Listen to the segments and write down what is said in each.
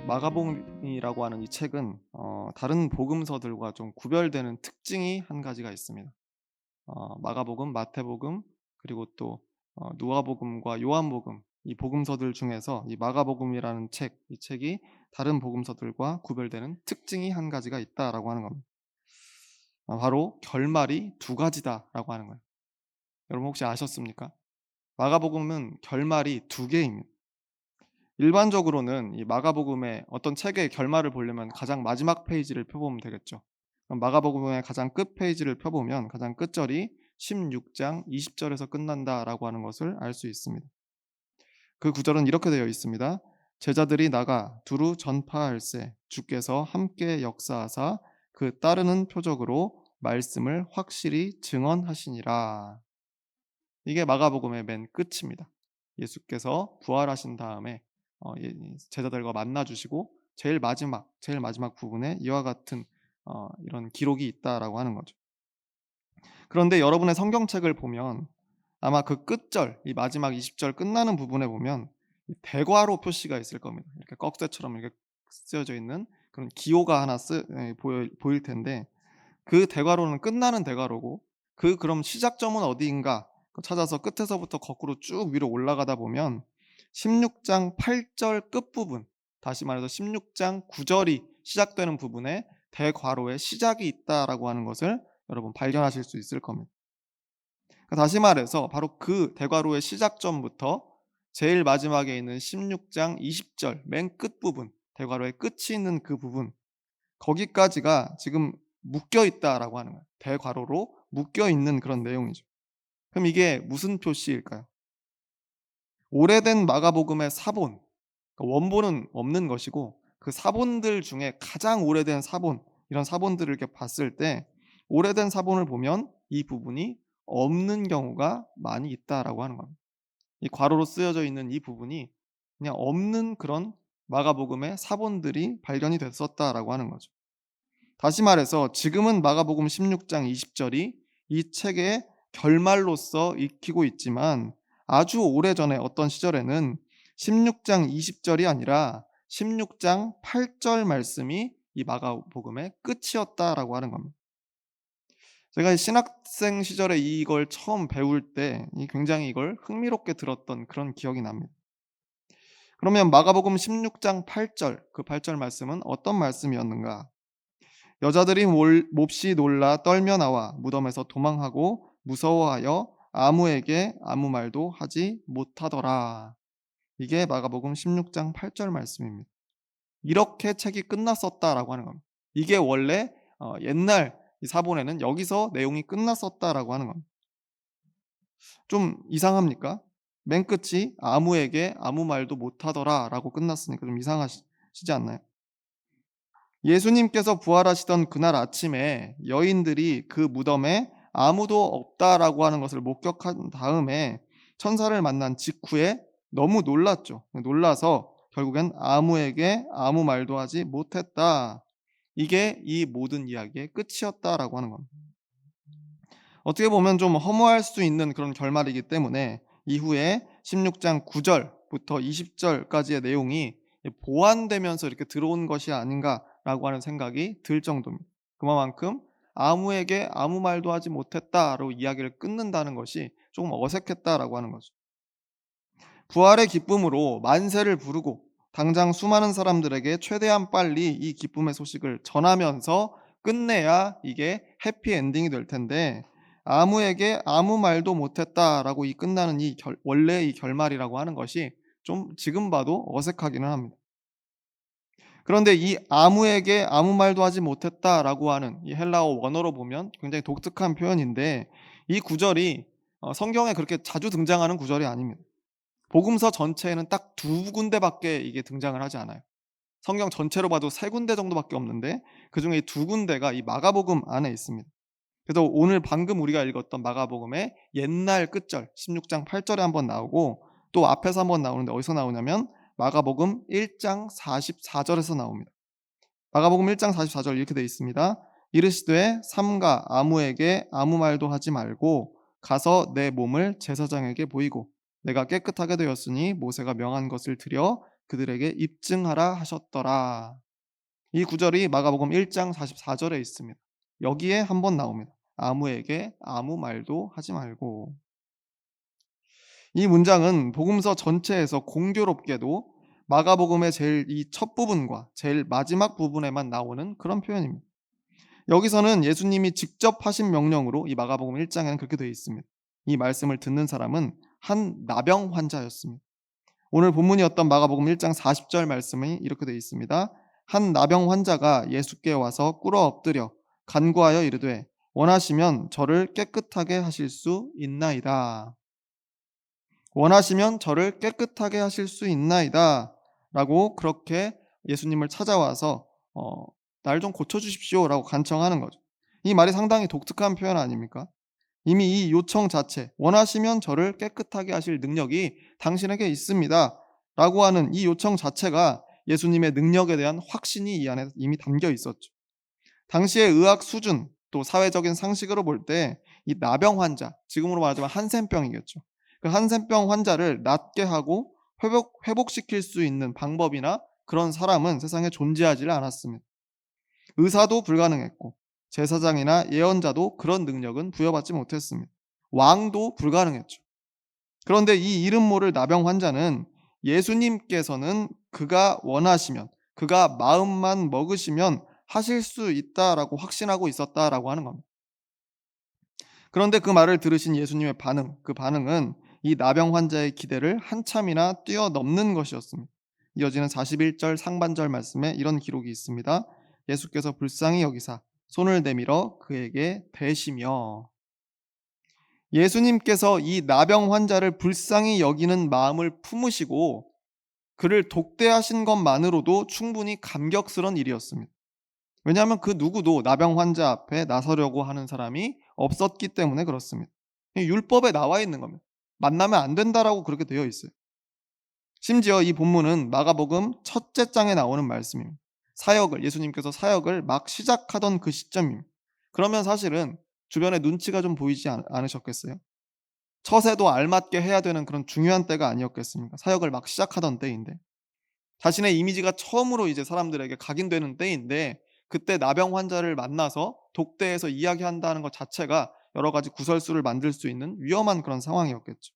마가복음이라고 하는 이 책은 다른 복음서들과 좀 구별되는 특징이 한 가지가 있습니다. 마가복음, 마태복음, 그리고 또 누가복음과 요한복음, 이 복음서들 중에서 이 마가복음이라는 이 책이 다른 복음서들과 구별되는 특징이 한 가지가 있다라고 하는 겁니다. 바로 결말이 두 가지다라고 하는 거예요. 여러분 혹시 아셨습니까? 마가복음은 결말이 두 개입니다. 일반적으로는 이 마가복음의 어떤 책의 결말을 보려면 가장 마지막 페이지를 펴보면 되겠죠. 그럼 마가복음의 가장 끝 페이지를 펴보면 가장 끝절이 16장 20절에서 끝난다라고 하는 것을 알 수 있습니다. 그 구절은 이렇게 되어 있습니다. 제자들이 나가 두루 전파할세 주께서 함께 역사하사 그 따르는 표적으로 말씀을 확실히 증언하시니라. 이게 마가복음의 맨 끝입니다. 예수께서 부활하신 다음에 제자들과 만나 주시고 제일 마지막 부분에 이와 같은 이런 기록이 있다라고 하는 거죠. 그런데 여러분의 성경책을 보면 아마 그 끝절, 이 마지막 20절 끝나는 부분에 보면 이 대괄호 표시가 있을 겁니다. 이렇게 꺽쇠처럼 이렇게 쓰여져 있는 그런 기호가 하나 보일 텐데, 그 대괄호는 끝나는 대괄호고, 그럼 시작점은 어디인가 찾아서 끝에서부터 거꾸로 쭉 위로 올라가다 보면 16장 8절 끝부분, 다시 말해서 16장 9절이 시작되는 부분에 대괄호에 시작이 있다라고 하는 것을 여러분 발견하실 수 있을 겁니다. 그러니까 다시 말해서 바로 그 대괄호의 시작점부터 제일 마지막에 있는 16장 20절 맨 끝부분, 대괄호의 끝이 있는 그 부분, 거기까지가 지금 묶여 있다라고 하는 거예요. 대괄호로 묶여 있는 그런 내용이죠. 그럼 이게 무슨 표시일까요? 오래된 마가복음의 사본, 그러니까 원본은 없는 것이고 그 사본들 중에 가장 오래된 사본, 이런 사본들을 이렇게 봤을 때 오래된 사본을 보면 이 부분이 없는 경우가 많이 있다라고 하는 겁니다. 이 괄호로 쓰여져 있는 이 부분이 그냥 없는 그런 마가복음의 사본들이 발견이 됐었다라고 하는 거죠. 다시 말해서 지금은 마가복음 16장 20절이 이 책의 결말로서 익히고 있지만 아주 오래전에 어떤 시절에는 16장 20절이 아니라 16장 8절 말씀이 이 마가복음의 끝이었다라고 하는 겁니다. 제가 신학생 시절에 이걸 처음 배울 때 굉장히 이걸 흥미롭게 들었던 그런 기억이 납니다. 그러면 마가복음 16장 8절, 그 8절 말씀은 어떤 말씀이었는가? 여자들이 몹시 놀라 떨며 나와 무덤에서 도망하고 무서워하여 아무에게 아무 말도 하지 못하더라. 이게 마가복음 16장 8절 말씀입니다. 이렇게 책이 끝났었다라고 하는 겁니다. 이게 원래 옛날 이 사본에는 여기서 내용이 끝났었다라고 하는 겁니다. 좀 이상합니까? 맨 끝이 아무에게 아무 말도 못하더라라고 끝났으니까 좀 이상하시지 않나요? 예수님께서 부활하시던 그날 아침에 여인들이 그 무덤에 아무도 없다라고 하는 것을 목격한 다음에 천사를 만난 직후에 너무 놀랐죠. 놀라서 결국엔 아무에게 아무 말도 하지 못했다. 이게 이 모든 이야기의 끝이었다라고 하는 겁니다. 어떻게 보면 좀 허무할 수 있는 그런 결말이기 때문에 이후에 16장 9절부터 20절까지의 내용이 보완되면서 이렇게 들어온 것이 아닌가라고 하는 생각이 들 정도입니다. 그만큼 아무에게 아무 말도 하지 못했다로 이야기를 끊는다는 것이 조금 어색했다라고 하는 거죠. 부활의 기쁨으로 만세를 부르고 당장 수많은 사람들에게 최대한 빨리 이 기쁨의 소식을 전하면서 끝내야 이게 해피엔딩이 될 텐데, 아무에게 아무 말도 못했다라고 끝나는 원래 이 결말이라고 하는 것이 좀 지금 봐도 어색하기는 합니다. 그런데 이 아무에게 아무 말도 하지 못했다라고 하는 이 헬라어 원어로 보면 굉장히 독특한 표현인데, 이 구절이 성경에 그렇게 자주 등장하는 구절이 아닙니다. 복음서 전체에는 딱 두 군데밖에 이게 등장을 하지 않아요. 성경 전체로 봐도 세 군데 정도밖에 없는데 그중에 두 군데가 이 마가복음 안에 있습니다. 그래서 오늘 방금 우리가 읽었던 마가복음의 옛날 끝절 16장 8절에 한번 나오고, 또 앞에서 한번 나오는데 어디서 나오냐면 마가복음 1장 44절에서 나옵니다. 마가복음 1장 44절 이렇게 되어 있습니다. 이르시되 삼가 아무에게 아무 말도 하지 말고 가서 내 몸을 제사장에게 보이고 내가 깨끗하게 되었으니 모세가 명한 것을 드려 그들에게 입증하라 하셨더라. 이 구절이 마가복음 1장 44절에 있습니다. 여기에 한번 나옵니다. 아무에게 아무 말도 하지 말고. 이 문장은 복음서 전체에서 공교롭게도 마가복음의 제일 이 첫 부분과 제일 마지막 부분에만 나오는 그런 표현입니다. 여기서는 예수님이 직접 하신 명령으로 이 마가복음 1장에는 그렇게 되어 있습니다. 이 말씀을 듣는 사람은 한 나병 환자였습니다. 오늘 본문이었던 마가복음 1장 40절 말씀이 이렇게 되어 있습니다. 한 나병 환자가 예수께 와서 꿇어 엎드려 간구하여 이르되 원하시면 저를 깨끗하게 하실 수 있나이다. 원하시면 저를 깨끗하게 하실 수 있나이다. 라고 그렇게 예수님을 찾아와서 날 좀 고쳐주십시오 라고 간청하는 거죠. 이 말이 상당히 독특한 표현 아닙니까? 이미 이 요청 자체, 원하시면 저를 깨끗하게 하실 능력이 당신에게 있습니다. 라고 하는 이 요청 자체가 예수님의 능력에 대한 확신이 이 안에 이미 담겨 있었죠. 당시의 의학 수준, 또 사회적인 상식으로 볼 때 이 나병 환자, 지금으로 말하자면 한센병이겠죠. 그 한센병 환자를 낫게 하고 회복시킬 수 있는 방법이나 그런 사람은 세상에 존재하지 않았습니다. 의사도 불가능했고 제사장이나 예언자도 그런 능력은 부여받지 못했습니다. 왕도 불가능했죠. 그런데 이 이름 모를 나병 환자는 예수님께서는 그가 원하시면, 그가 마음만 먹으시면 하실 수 있다라고 확신하고 있었다라고 하는 겁니다. 그런데 그 말을 들으신 예수님의 반응, 그 반응은 이 나병 환자의 기대를 한참이나 뛰어넘는 것이었습니다. 이어지는 41절 상반절 말씀에 이런 기록이 있습니다. 예수께서 불쌍히 여기사 손을 내밀어 그에게 대시며. 예수님께서 이 나병 환자를 불쌍히 여기는 마음을 품으시고 그를 독대하신 것만으로도 충분히 감격스러운 일이었습니다. 왜냐하면 그 누구도 나병 환자 앞에 나서려고 하는 사람이 없었기 때문에 그렇습니다. 율법에 나와 있는 겁니다. 만나면 안 된다라고 그렇게 되어 있어요. 심지어 이 본문은 마가복음 첫째 장에 나오는 말씀입니다. 예수님께서 사역을 막 시작하던 그 시점입니다. 그러면 사실은 주변에 눈치가 좀 보이지 않으셨겠어요? 처세도 알맞게 해야 되는 그런 중요한 때가 아니었겠습니까? 사역을 막 시작하던 때인데. 자신의 이미지가 처음으로 이제 사람들에게 각인되는 때인데 그때 나병 환자를 만나서 독대해서 이야기한다는 것 자체가 여러 가지 구설수를 만들 수 있는 위험한 그런 상황이었겠죠.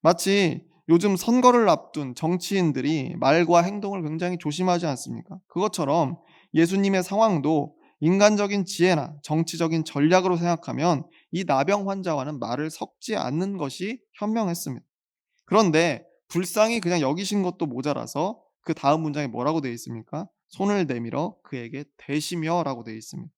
마치 요즘 선거를 앞둔 정치인들이 말과 행동을 굉장히 조심하지 않습니까? 그것처럼 예수님의 상황도 인간적인 지혜나 정치적인 전략으로 생각하면 이 나병 환자와는 말을 섞지 않는 것이 현명했습니다. 그런데 불쌍히 그냥 여기신 것도 모자라서 그 다음 문장에 뭐라고 되어 있습니까? 손을 내밀어 그에게 대시며라고 되어 있습니다.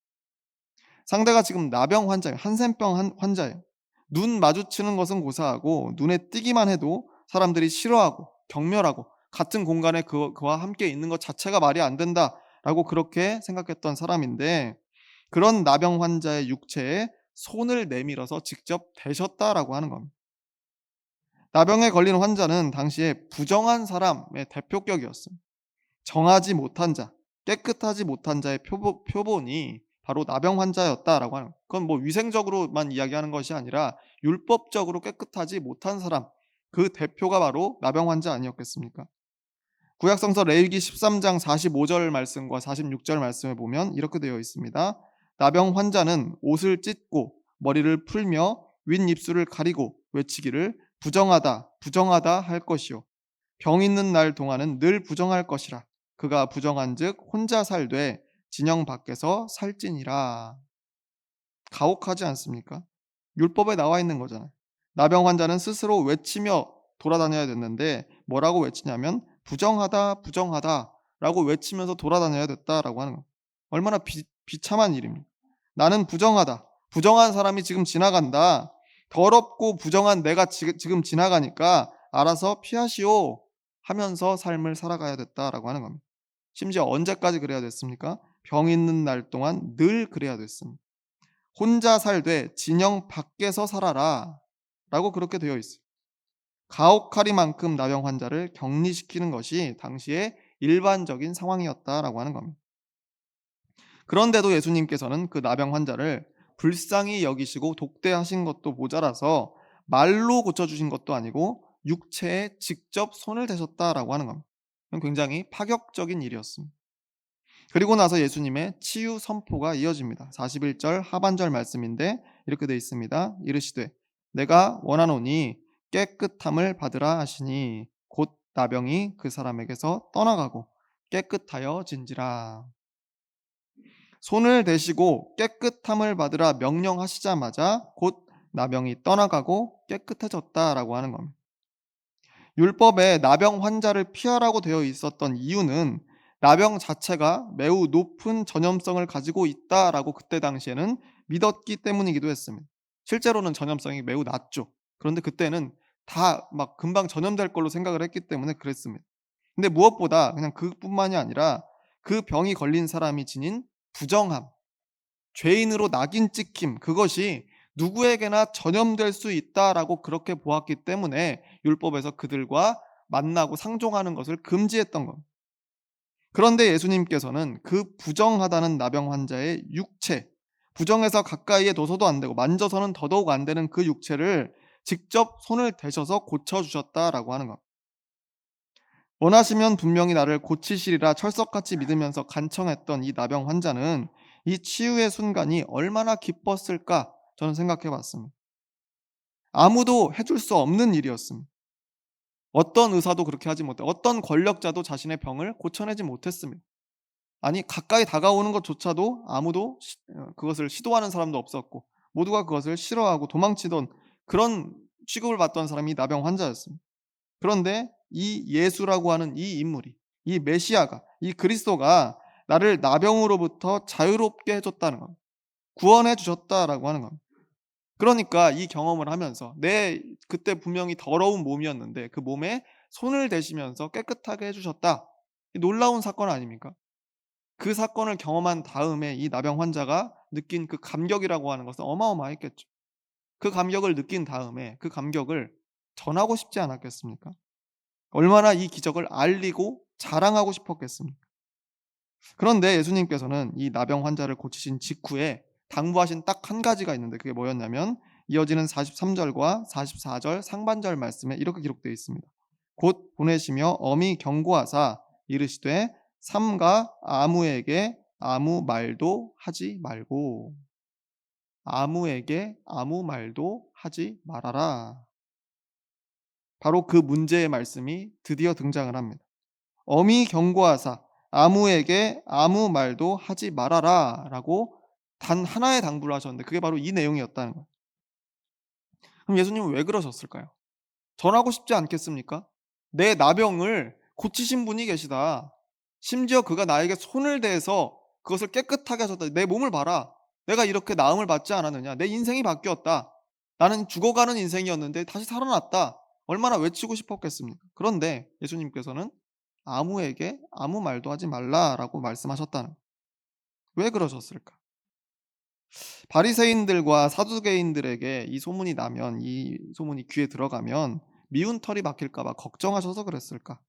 상대가 지금 나병 환자예요. 한센병 환자예요. 눈 마주치는 것은 고사하고 눈에 띄기만 해도 사람들이 싫어하고 경멸하고 같은 공간에 그와 함께 있는 것 자체가 말이 안 된다라고 그렇게 생각했던 사람인데 그런 나병 환자의 육체에 손을 내밀어서 직접 대셨다라고 하는 겁니다. 나병에 걸린 환자는 당시에 부정한 사람의 대표격이었습니다. 정하지 못한 자, 깨끗하지 못한 자의 표본이 바로 나병 환자였다라고 하는, 그건 뭐 위생적으로만 이야기하는 것이 아니라 율법적으로 깨끗하지 못한 사람, 그 대표가 바로 나병 환자 아니었겠습니까? 구약성서 레위기 13장 45절 말씀과 46절 말씀에 보면 이렇게 되어 있습니다. 나병 환자는 옷을 찢고 머리를 풀며 윗입술을 가리고 외치기를 부정하다 부정하다 할 것이요 병 있는 날 동안은 늘 부정할 것이라. 그가 부정한즉 혼자 살되 진영 밖에서 살지니라. 가혹하지 않습니까? 율법에 나와 있는 거잖아요. 나병 환자는 스스로 외치며 돌아다녀야 됐는데 뭐라고 외치냐면 부정하다 부정하다라고 외치면서 돌아다녀야 됐다라고 하는 거. 얼마나 비참한 일입니까? 나는 부정하다. 부정한 사람이 지금 지나간다. 더럽고 부정한 내가 지금 지나가니까 알아서 피하시오 하면서 삶을 살아가야 됐다라고 하는 겁니다. 심지어 언제까지 그래야 됐습니까? 병 있는 날 동안 늘 그래야 됐습니다. 혼자 살되 진영 밖에서 살아라 라고 그렇게 되어 있어요. 가혹하리만큼 나병 환자를 격리시키는 것이 당시의 일반적인 상황이었다라고 하는 겁니다. 그런데도 예수님께서는 그 나병 환자를 불쌍히 여기시고 독대하신 것도 모자라서 말로 고쳐주신 것도 아니고 육체에 직접 손을 대셨다라고 하는 겁니다. 이건 굉장히 파격적인 일이었습니다. 그리고 나서 예수님의 치유 선포가 이어집니다. 41절 하반절 말씀인데 이렇게 되어 있습니다. 이르시되 내가 원하노니 깨끗함을 받으라 하시니 곧 나병이 그 사람에게서 떠나가고 깨끗하여진지라. 손을 대시고 깨끗함을 받으라 명령하시자마자 곧 나병이 떠나가고 깨끗해졌다라고 하는 겁니다. 율법에 나병 환자를 피하라고 되어 있었던 이유는 나병 자체가 매우 높은 전염성을 가지고 있다라고 그때 당시에는 믿었기 때문이기도 했습니다. 실제로는 전염성이 매우 낮죠. 그런데 그때는 다 막 금방 전염될 걸로 생각을 했기 때문에 그랬습니다. 근데 무엇보다 그냥 그뿐만이 아니라 그 병이 걸린 사람이 지닌 부정함, 죄인으로 낙인 찍힘, 그것이 누구에게나 전염될 수 있다라고 그렇게 보았기 때문에 율법에서 그들과 만나고 상종하는 것을 금지했던 겁니다. 그런데 예수님께서는 그 부정하다는 나병 환자의 육체, 부정해서 가까이에 둬서도 안 되고 만져서는 더더욱 안 되는 그 육체를 직접 손을 대셔서 고쳐주셨다라고 하는 겁니다. 원하시면 분명히 나를 고치시리라 철석같이 믿으면서 간청했던 이 나병 환자는 이 치유의 순간이 얼마나 기뻤을까 저는 생각해 봤습니다. 아무도 해줄 수 없는 일이었습니다. 어떤 의사도 그렇게 하지 못해 어떤 권력자도 자신의 병을 고쳐내지 못했습니다. 아니 가까이 다가오는 것조차도 아무도 그것을 시도하는 사람도 없었고 모두가 그것을 싫어하고 도망치던 그런 취급을 받던 사람이 나병 환자였습니다. 그런데 이 예수라고 하는 이 인물이, 이 메시아가, 이 그리스도가 나를 나병으로부터 자유롭게 해줬다는 겁니다. 구원해 주셨다라고 하는 겁니다. 그러니까 이 경험을 하면서 내 그때 분명히 더러운 몸이었는데 그 몸에 손을 대시면서 깨끗하게 해주셨다. 놀라운 사건 아닙니까? 그 사건을 경험한 다음에 이 나병 환자가 느낀 그 감격이라고 하는 것은 어마어마했겠죠. 그 감격을 느낀 다음에 그 감격을 전하고 싶지 않았겠습니까? 얼마나 이 기적을 알리고 자랑하고 싶었겠습니까? 그런데 예수님께서는 이 나병 환자를 고치신 직후에 당부하신 딱 한 가지가 있는데 그게 뭐였냐면 이어지는 43절과 44절 상반절 말씀에 이렇게 기록되어 있습니다. 곧 보내시며 엄히 경고하사 이르시되 삼가 아무에게 아무 말도 하지 말고 아무에게 아무 말도 하지 말아라. 바로 그 문제의 말씀이 드디어 등장을 합니다. 엄히 경고하사 아무에게 아무 말도 하지 말아라 라고 단 하나의 당부를 하셨는데 그게 바로 이 내용이었다는 거예요. 그럼 예수님은 왜 그러셨을까요? 전하고 싶지 않겠습니까? 내 나병을 고치신 분이 계시다. 심지어 그가 나에게 손을 대서 그것을 깨끗하게 하셨다. 내 몸을 봐라. 내가 이렇게 나음을 받지 않았느냐. 내 인생이 바뀌었다. 나는 죽어가는 인생이었는데 다시 살아났다. 얼마나 외치고 싶었겠습니까? 그런데 예수님께서는 아무에게 아무 말도 하지 말라라고 말씀하셨다는. 왜 그러셨을까? 바리새인들과 사두개인들에게 이 소문이 나면 이 소문이 귀에 들어가면 미운 털이 박힐까 봐 걱정하셔서 그랬을까?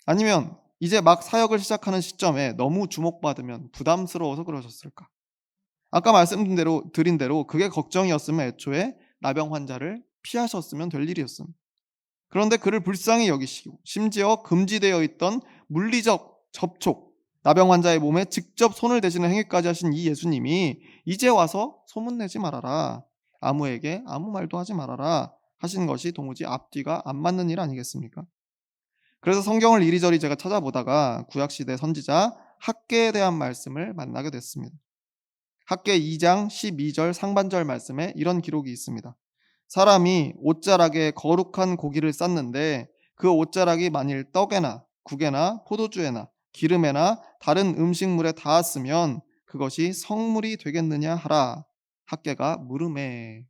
아니면 이제 막 사역을 시작하는 시점에 너무 주목받으면 부담스러워서 그러셨을까? 아까 드린 대로 그게 걱정이었으면 애초에 나병 환자를 피하셨으면 될 일이었습니다. 그런데 그를 불쌍히 여기시고 심지어 금지되어 있던 물리적 접촉, 나병 환자의 몸에 직접 손을 대시는 행위까지 하신 이 예수님이 이제 와서 소문내지 말아라. 아무에게 아무 말도 하지 말아라. 하신 것이 도무지 앞뒤가 안 맞는 일 아니겠습니까? 그래서 성경을 이리저리 제가 찾아보다가 구약시대 선지자 학개에 대한 말씀을 만나게 됐습니다. 학개 2장 12절 상반절 말씀에 이런 기록이 있습니다. 사람이 옷자락에 거룩한 고기를 쌌는데 그 옷자락이 만일 떡에나 국에나 포도주에나 기름에나 다른 음식물에 닿았으면 그것이 성물이 되겠느냐 하라. 학개가 물음에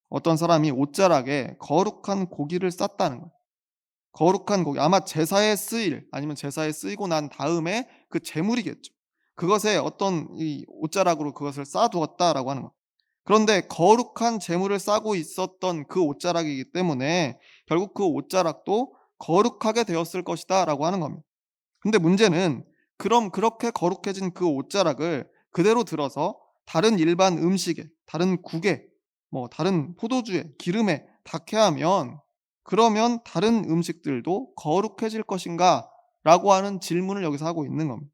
어떤 사람이 옷자락에 거룩한 고기를 쌌다는 거예요. 거룩한 고기 아마 제사에 쓰일 아니면 제사에 쓰이고 난 다음에 그 제물이겠죠. 그것에 어떤 이 옷자락으로 그것을 쌓아두었다라고 하는 것. 그런데 거룩한 제물을 싸고 있었던 그 옷자락이기 때문에 결국 그 옷자락도 거룩하게 되었을 것이다라고 하는 겁니다. 근데 문제는 그럼 그렇게 거룩해진 그 옷자락을 그대로 들어서 다른 일반 음식에, 다른 국에, 뭐 다른 포도주에, 기름에 닿게 하면 그러면 다른 음식들도 거룩해질 것인가? 라고 하는 질문을 여기서 하고 있는 겁니다.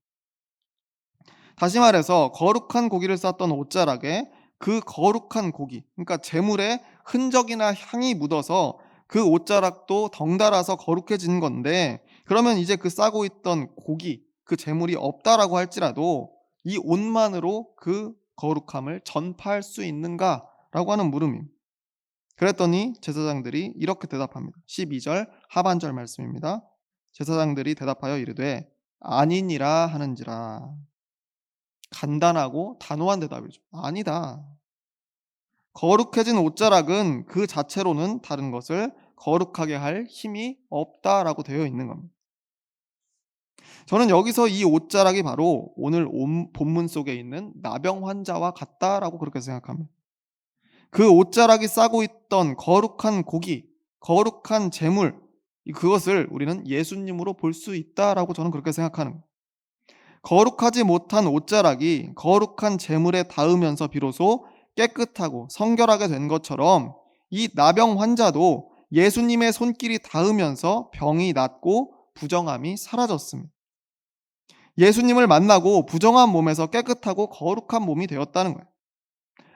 다시 말해서 거룩한 고기를 쌌던 옷자락에 그 거룩한 고기, 그러니까 제물에 흔적이나 향이 묻어서 그 옷자락도 덩달아서 거룩해진 건데, 그러면 이제 그 싸고 있던 고기, 그 제물이 없다라고 할지라도 이 옷만으로 그 거룩함을 전파할 수 있는가라고 하는 물음입니다. 그랬더니 제사장들이 이렇게 대답합니다. 12절 하반절 말씀입니다. 제사장들이 대답하여 이르되 아니니라 하는지라. 간단하고 단호한 대답이죠. 아니다. 거룩해진 옷자락은 그 자체로는 다른 것을 거룩하게 할 힘이 없다라고 되어 있는 겁니다. 저는 여기서 이 옷자락이 바로 오늘 본문 속에 있는 나병 환자와 같다라고 그렇게 생각합니다. 그 옷자락이 싸고 있던 거룩한 고기, 거룩한 제물, 그것을 우리는 예수님으로 볼 수 있다라고 저는 그렇게 생각하는 거예요. 거룩하지 못한 옷자락이 거룩한 제물에 닿으면서 비로소 깨끗하고 성결하게 된 것처럼 이 나병 환자도 예수님의 손길이 닿으면서 병이 낫고 부정함이 사라졌습니다. 예수님을 만나고 부정한 몸에서 깨끗하고 거룩한 몸이 되었다는 거예요.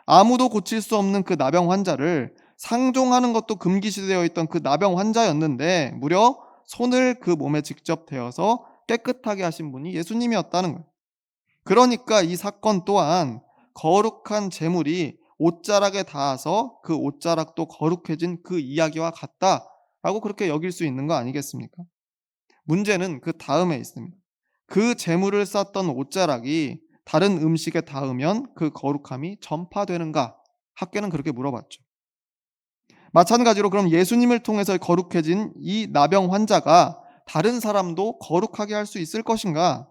아무도 고칠 수 없는 그 나병 환자를 상종하는 것도 금기시되어 있던 그 나병 환자였는데 무려 손을 그 몸에 직접 대어서 깨끗하게 하신 분이 예수님이었다는 거예요. 그러니까 이 사건 또한 거룩한 제물이 옷자락에 닿아서 그 옷자락도 거룩해진 그 이야기와 같다라고 그렇게 여길 수 있는 거 아니겠습니까? 문제는 그 다음에 있습니다. 그 제물을 쌌던 옷자락이 다른 음식에 닿으면 그 거룩함이 전파되는가? 학계는 그렇게 물어봤죠. 마찬가지로 그럼 예수님을 통해서 거룩해진 이 나병 환자가 다른 사람도 거룩하게 할 수 있을 것인가?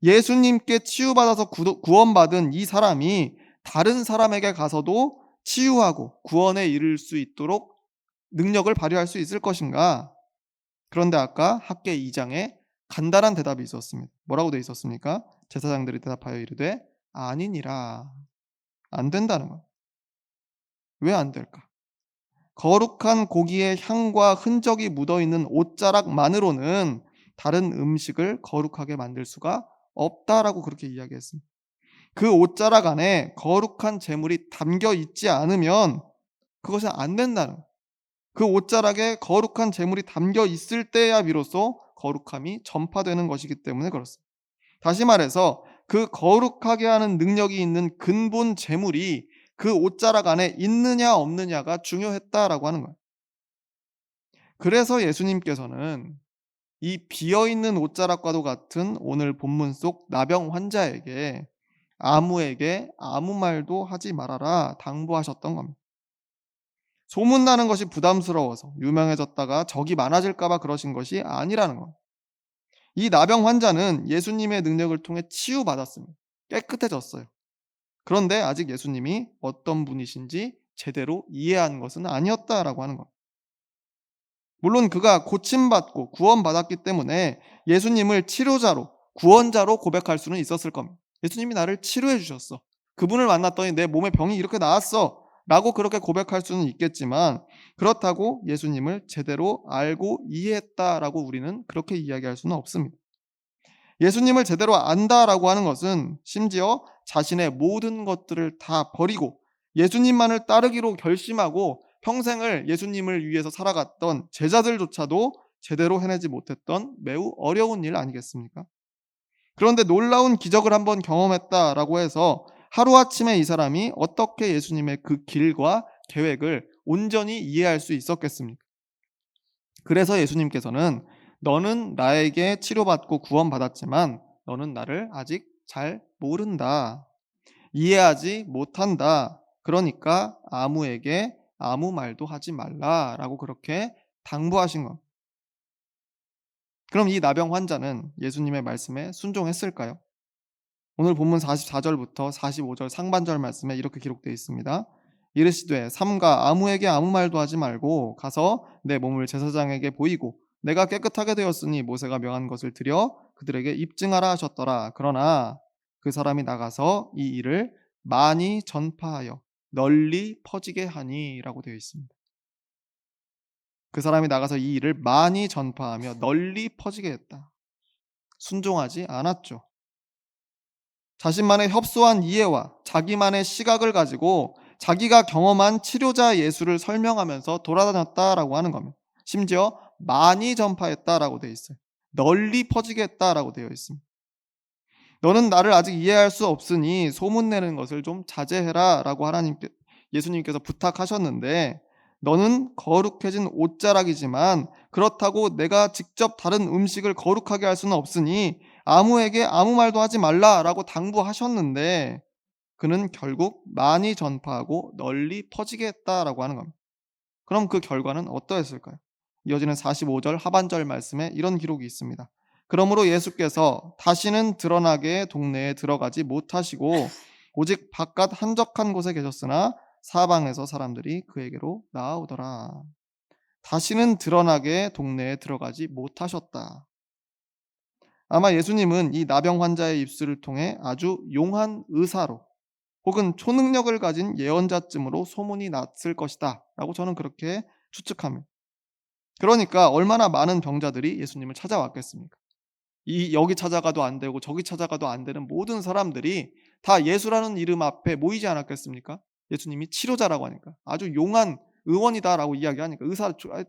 예수님께 치유받아서 구원받은 이 사람이 다른 사람에게 가서도 치유하고 구원에 이를 수 있도록 능력을 발휘할 수 있을 것인가? 그런데 아까 학계 2장에 간단한 대답이 있었습니다. 뭐라고 되어 있었습니까? 제사장들이 대답하여 이르되 아니니라. 안 된다는 거예요. 왜 안 될까? 거룩한 고기의 향과 흔적이 묻어있는 옷자락만으로는 다른 음식을 거룩하게 만들 수가 없다라고 그렇게 이야기했습니다. 그 옷자락 안에 거룩한 제물이 담겨 있지 않으면 그것이 안 된다는 거예요. 그 옷자락에 거룩한 제물이 담겨 있을 때야 비로소 거룩함이 전파되는 것이기 때문에 그렇습니다. 다시 말해서 그 거룩하게 하는 능력이 있는 근본 제물이 그 옷자락 안에 있느냐 없느냐가 중요했다라고 하는 거예요. 그래서 예수님께서는 이 비어있는 옷자락과도 같은 오늘 본문 속 나병 환자에게 아무에게 아무 말도 하지 말아라 당부하셨던 겁니다. 소문나는 것이 부담스러워서 유명해졌다가 적이 많아질까 봐 그러신 것이 아니라는 겁니다. 이 나병 환자는 예수님의 능력을 통해 치유받았습니다. 깨끗해졌어요. 그런데 아직 예수님이 어떤 분이신지 제대로 이해한 것은 아니었다라고 하는 겁니다. 물론 그가 고침받고 구원받았기 때문에 예수님을 치료자로, 구원자로 고백할 수는 있었을 겁니다. 예수님이 나를 치료해 주셨어. 그분을 만났더니 내 몸에 병이 이렇게 나았어. 라고 그렇게 고백할 수는 있겠지만 그렇다고 예수님을 제대로 알고 이해했다라고 우리는 그렇게 이야기할 수는 없습니다. 예수님을 제대로 안다라고 하는 것은 심지어 자신의 모든 것들을 다 버리고 예수님만을 따르기로 결심하고 평생을 예수님을 위해서 살아갔던 제자들조차도 제대로 해내지 못했던 매우 어려운 일 아니겠습니까? 그런데 놀라운 기적을 한번 경험했다라고 해서 하루아침에 이 사람이 어떻게 예수님의 그 길과 계획을 온전히 이해할 수 있었겠습니까? 그래서 예수님께서는 너는 나에게 치료받고 구원받았지만 너는 나를 아직 잘 모른다. 이해하지 못한다. 그러니까 아무에게 아무 말도 하지 말라라고 그렇게 당부하신 것. 그럼 이 나병 환자는 예수님의 말씀에 순종했을까요? 오늘 본문 44절부터 45절 상반절 말씀에 이렇게 기록되어 있습니다. 이르시되 삼가 아무에게 아무 말도 하지 말고 가서 내 몸을 제사장에게 보이고 내가 깨끗하게 되었으니 모세가 명한 것을 드려 그들에게 입증하라 하셨더라. 그러나 그 사람이 나가서 이 일을 많이 전파하여 널리 퍼지게 하니라고 되어 있습니다. 그 사람이 나가서 이 일을 많이 전파하며 널리 퍼지게 했다. 순종하지 않았죠. 자신만의 협소한 이해와 자기만의 시각을 가지고 자기가 경험한 치료자 예수를 설명하면서 돌아다녔다라고 하는 겁니다. 심지어 많이 전파했다라고 되어 있어요. 널리 퍼지게 했다라고 되어 있습니다. 너는 나를 아직 이해할 수 없으니 소문내는 것을 좀 자제해라라고 예수님께서 부탁하셨는데, 너는 거룩해진 옷자락이지만 그렇다고 내가 직접 다른 음식을 거룩하게 할 수는 없으니 아무에게 아무 말도 하지 말라라고 당부하셨는데, 그는 결국 많이 전파하고 널리 퍼지게 했다라고 하는 겁니다. 그럼 그 결과는 어떠했을까요? 이어지는 45절 하반절 말씀에 이런 기록이 있습니다. 그러므로 예수께서 다시는 드러나게 동네에 들어가지 못하시고 오직 바깥 한적한 곳에 계셨으나 사방에서 사람들이 그에게로 나아오더라. 다시는 드러나게 동네에 들어가지 못하셨다. 아마 예수님은 이 나병 환자의 입술을 통해 아주 용한 의사로 혹은 초능력을 가진 예언자쯤으로 소문이 났을 것이다 라고 저는 그렇게 추측합니다. 그러니까 얼마나 많은 병자들이 예수님을 찾아왔겠습니까? 여기 찾아가도 안 되고 저기 찾아가도 안 되는 모든 사람들이 다 예수라는 이름 앞에 모이지 않았겠습니까? 예수님이 치료자라고 하니까, 아주 용한 의원이다라고 이야기하니까,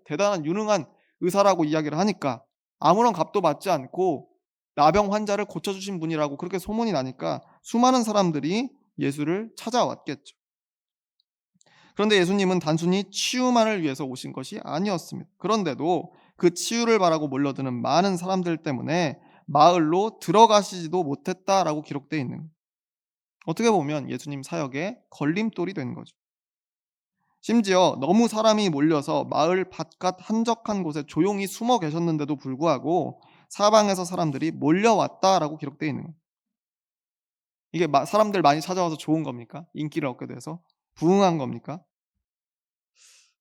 대단한 유능한 의사라고 이야기를 하니까, 아무런 값도 받지 않고 나병 환자를 고쳐주신 분이라고 그렇게 소문이 나니까 수많은 사람들이 예수를 찾아왔겠죠. 그런데 예수님은 단순히 치유만을 위해서 오신 것이 아니었습니다. 그런데도 그 치유를 바라고 몰려드는 많은 사람들 때문에 마을로 들어가시지도 못했다라고 기록되어 있는 거예요. 어떻게 보면 예수님 사역에 걸림돌이 된 거죠. 심지어 너무 사람이 몰려서 마을 바깥 한적한 곳에 조용히 숨어 계셨는데도 불구하고 사방에서 사람들이 몰려왔다라고 기록되어 있는 거예요. 이게 사람들 많이 찾아와서 좋은 겁니까? 인기를 얻게 돼서 부흥한 겁니까?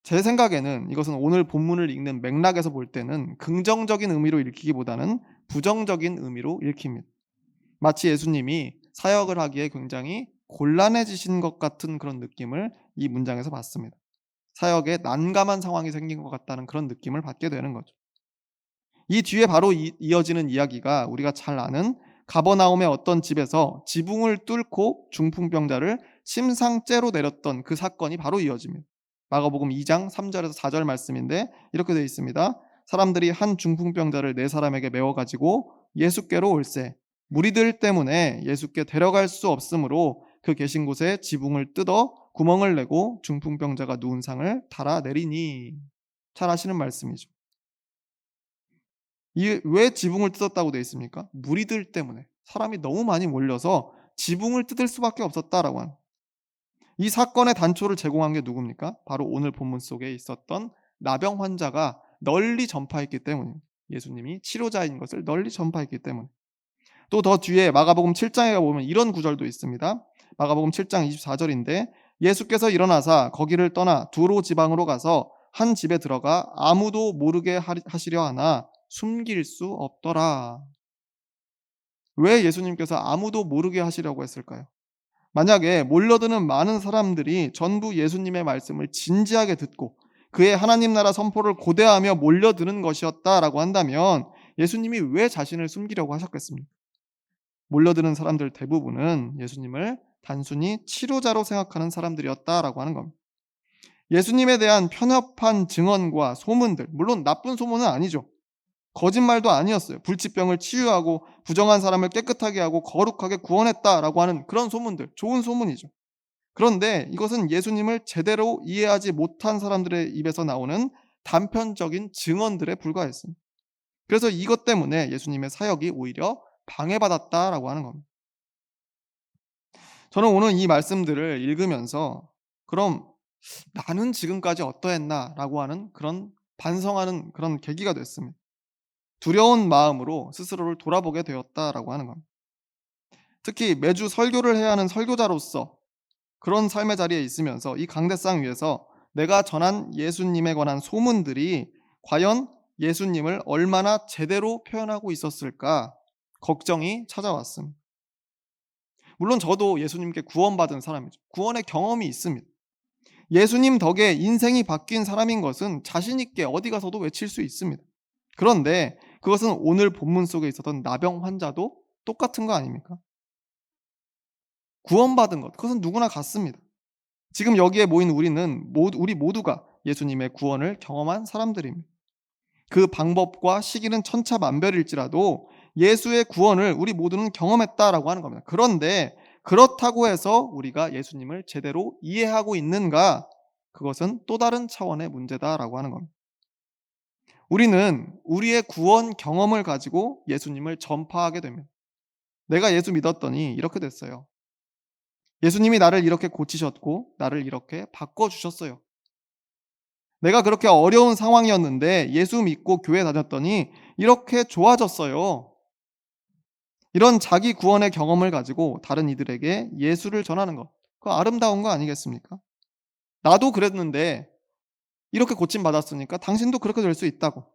제 생각에는 이것은 오늘 본문을 읽는 맥락에서 볼 때는 긍정적인 의미로 읽히기보다는 부정적인 의미로 읽힙니다. 마치 예수님이 사역을 하기에 굉장히 곤란해지신 것 같은 그런 느낌을 이 문장에서 받습니다. 사역에 난감한 상황이 생긴 것 같다는 그런 느낌을 받게 되는 거죠. 이 뒤에 바로 이어지는 이야기가 우리가 잘 아는 가버나움의 어떤 집에서 지붕을 뚫고 중풍병자를 침상째로 내렸던 그 사건이 바로 이어집니다. 마가복음 2장 3절에서 4절 말씀인데 이렇게 되어 있습니다. 사람들이 한 중풍병자를 네 사람에게 메워 가지고 예수께로 올세 무리들 때문에 예수께 데려갈 수 없으므로 그 계신 곳에 지붕을 뜯어 구멍을 내고 중풍병자가 누운 상을 달아내리니. 잘 아시는 말씀이죠. 이게 왜 지붕을 뜯었다고 되어 있습니까? 무리들 때문에 사람이 너무 많이 몰려서 지붕을 뜯을 수밖에 없었다라고 하는, 이 사건의 단초를 제공한 게 누굽니까? 바로 오늘 본문 속에 있었던 나병 환자가 널리 전파했기 때문입니다. 예수님이 치료자인 것을 널리 전파했기 때문. 또 더 뒤에 마가복음 7장에 보면 이런 구절도 있습니다. 마가복음 7장 24절인데 예수께서 일어나사 거기를 떠나 두로 지방으로 가서 한 집에 들어가 아무도 모르게 하시려 하나 숨길 수 없더라. 왜 예수님께서 아무도 모르게 하시려고 했을까요? 만약에 몰려드는 많은 사람들이 전부 예수님의 말씀을 진지하게 듣고 그의 하나님 나라 선포를 고대하며 몰려드는 것이었다라고 한다면 예수님이 왜 자신을 숨기려고 하셨겠습니까? 몰려드는 사람들 대부분은 예수님을 단순히 치료자로 생각하는 사람들이었다라고 하는 겁니다. 예수님에 대한 편협한 증언과 소문들, 물론 나쁜 소문은 아니죠. 거짓말도 아니었어요. 불치병을 치유하고 부정한 사람을 깨끗하게 하고 거룩하게 구원했다라고 하는 그런 소문들, 좋은 소문이죠. 그런데 이것은 예수님을 제대로 이해하지 못한 사람들의 입에서 나오는 단편적인 증언들에 불과했습니다. 그래서 이것 때문에 예수님의 사역이 오히려 방해받았다라고 하는 겁니다. 저는 오늘 이 말씀들을 읽으면서 그럼 나는 지금까지 어떠했나라고 하는 그런 반성하는 그런 계기가 됐습니다. 두려운 마음으로 스스로를 돌아보게 되었다라고 하는 겁니다. 특히 매주 설교를 해야 하는 설교자로서 그런 삶의 자리에 있으면서 이 강대상 위에서 내가 전한 예수님에 관한 소문들이 과연 예수님을 얼마나 제대로 표현하고 있었을까 걱정이 찾아왔습니다. 물론 저도 예수님께 구원받은 사람이죠. 구원의 경험이 있습니다. 예수님 덕에 인생이 바뀐 사람인 것은 자신 있게 어디 가서도 외칠 수 있습니다. 그런데 그것은 오늘 본문 속에 있었던 나병 환자도 똑같은 거 아닙니까? 구원받은 것, 그것은 누구나 같습니다. 지금 여기에 모인 우리 모두가 예수님의 구원을 경험한 사람들입니다. 그 방법과 시기는 천차만별일지라도 예수의 구원을 우리 모두는 경험했다라고 하는 겁니다. 그런데 그렇다고 해서 우리가 예수님을 제대로 이해하고 있는가? 그것은 또 다른 차원의 문제다라고 하는 겁니다. 우리는 우리의 구원 경험을 가지고 예수님을 전파하게 됩니다. 내가 예수 믿었더니 이렇게 됐어요. 예수님이 나를 이렇게 고치셨고 나를 이렇게 바꿔주셨어요. 내가 그렇게 어려운 상황이었는데 예수 믿고 교회 다녔더니 이렇게 좋아졌어요. 이런 자기 구원의 경험을 가지고 다른 이들에게 예수를 전하는 것, 그거 아름다운 거 아니겠습니까? 나도 그랬는데 이렇게 고침받았으니까 당신도 그렇게 될 수 있다고.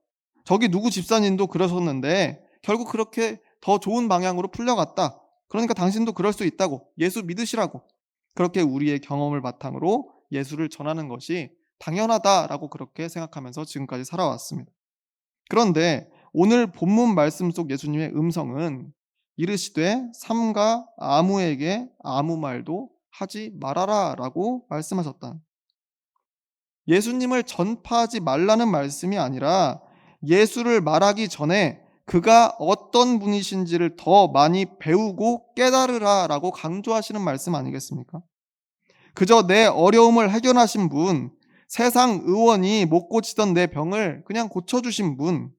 저기 누구 집사님도 그러셨는데 결국 그렇게 더 좋은 방향으로 풀려갔다. 그러니까 당신도 그럴 수 있다고. 예수 믿으시라고. 그렇게 우리의 경험을 바탕으로 예수를 전하는 것이 당연하다라고 그렇게 생각하면서 지금까지 살아왔습니다. 그런데 오늘 본문 말씀 속 예수님의 음성은 이르시되 삼가 아무에게 아무 말도 하지 말아라라고 말씀하셨다. 예수님을 전파하지 말라는 말씀이 아니라 예수를 말하기 전에 그가 어떤 분이신지를 더 많이 배우고 깨달으라라고 강조하시는 말씀 아니겠습니까? 그저 내 어려움을 해결하신 분, 세상 의원이 못 고치던 내 병을 그냥 고쳐주신 분,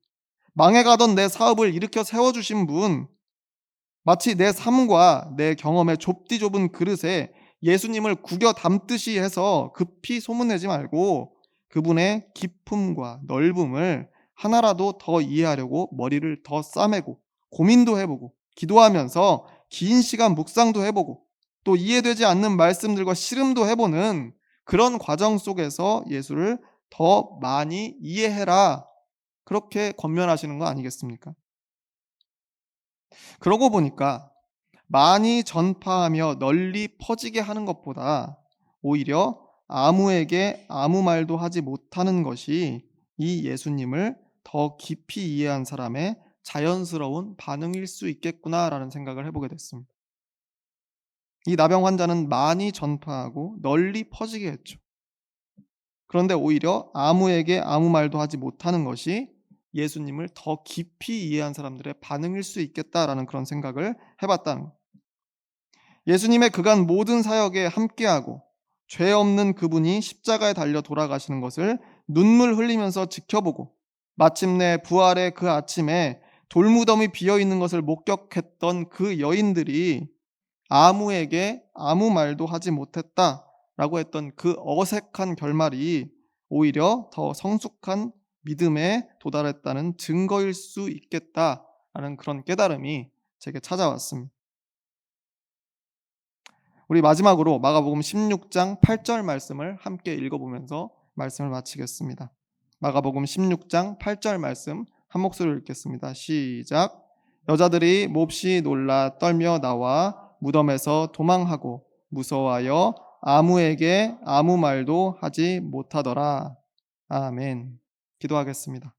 망해가던 내 사업을 일으켜 세워주신 분, 마치 내 삶과 내 경험의 좁디 좁은 그릇에 예수님을 구겨 담듯이 해서 급히 소문내지 말고 그분의 깊음과 넓음을 하나라도 더 이해하려고 머리를 더 싸매고 고민도 해보고 기도하면서 긴 시간 묵상도 해보고 또 이해되지 않는 말씀들과 씨름도 해보는 그런 과정 속에서 예수를 더 많이 이해해라. 그렇게 권면하시는 거 아니겠습니까? 그러고 보니까 많이 전파하며 널리 퍼지게 하는 것보다 오히려 아무에게 아무 말도 하지 못하는 것이 이 예수님을 더 깊이 이해한 사람의 자연스러운 반응일 수 있겠구나라는 생각을 해보게 됐습니다. 이 나병 환자는 많이 전파하고 널리 퍼지게 했죠. 그런데 오히려 아무에게 아무 말도 하지 못하는 것이 예수님을 더 깊이 이해한 사람들의 반응일 수 있겠다라는 그런 생각을 해봤다는 것. 예수님의 그간 모든 사역에 함께하고 죄 없는 그분이 십자가에 달려 돌아가시는 것을 눈물 흘리면서 지켜보고 마침내 부활의 그 아침에 돌무덤이 비어 있는 것을 목격했던 그 여인들이 아무에게 아무 말도 하지 못했다라고 했던 그 어색한 결말이 오히려 더 성숙한 믿음에 도달했다는 증거일 수 있겠다라는 그런 깨달음이 제게 찾아왔습니다. 우리 마지막으로 마가복음 16장 8절 말씀을 함께 읽어보면서 말씀을 마치겠습니다. 마가복음 16장 8절 말씀 한 목소리로 읽겠습니다. 시작. 여자들이 몹시 놀라 떨며 나와 무덤에서 도망하고 무서워하여 아무에게 아무 말도 하지 못하더라. 아멘. 기도하겠습니다.